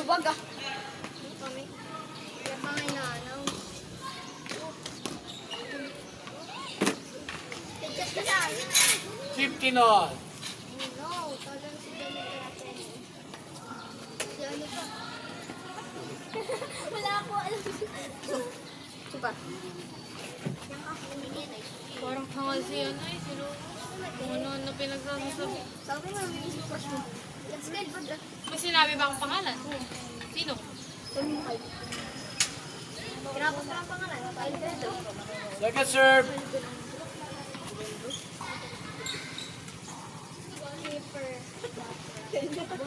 Wag ah. Kami. Kaya pa nga inaanaw. Tigit ka lang. 15 all. No, talagang si Dani natin. Si ano pa? Wala ako alam. Ito pa. Yan ka, hindi yan eh. Parang hangal si ano eh, sino? Kung ano pinagsasabi. Sabi nga, may isip crush mo. Let's get good. May sinabi ba akong pangalan? Sino? Tumukay. Kinapos na ang pangalan. Alfredo. Second serve. Keeper.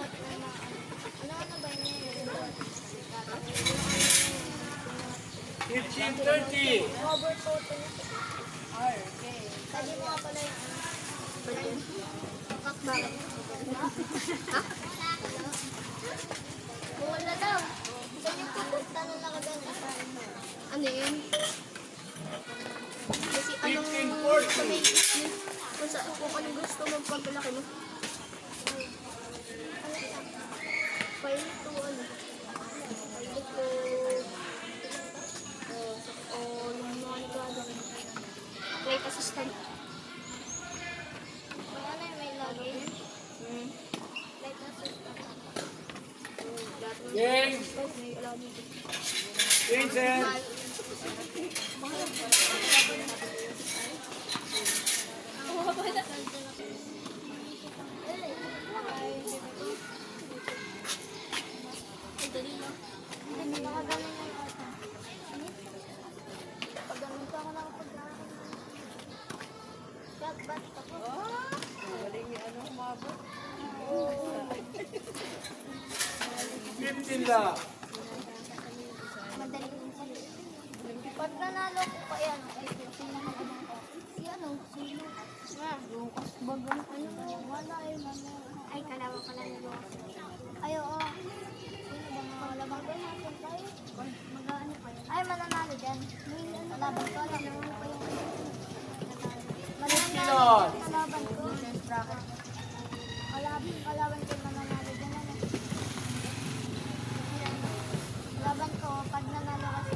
Ano ba yun? 15-30. Robert Toto na. Sabi mo nga pala yung kakbang. Ha? Wala daw. Saan yung pupunta nung nakagana? Ano yun? Kasi anong 15-40. kung anong gusto mong pagkalaki mo? Pilot to ano? Pilot to yung mga nagano. Flight assistant. May ano yun, may login? Flight assistant. Game. May alam nito. Vincent. Galing ni ano, umabot. 15 lang. Madaling minsan. Pag nanalo ko pa yan, sino naman ko? Si ano? Sino? Lucas Bagang. Ano? Wala eh. Ay, kalawa pala ni Lucas. Ay, oo. Sino ba mga labagan natin tayo? Mag-ano pa yun? Ay, mananalo dyan. Malaban ko. Alam mo pa yung mananalo dyan. Kalaban ko. Kalaban ko mananalo dyan. Laban ko, pag nanalo kasi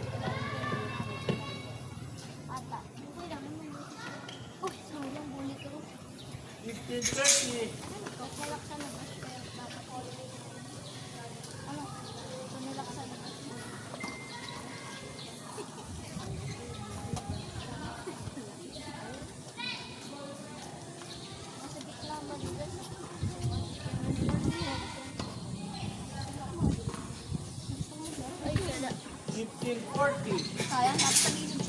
ata. Uy, sayang bulit ko. 15-30. Nalaksan na ba? Dapat ano? Nalaksan na ba? Nasa bigla ba dito? 15-40. Sayang, napasagilid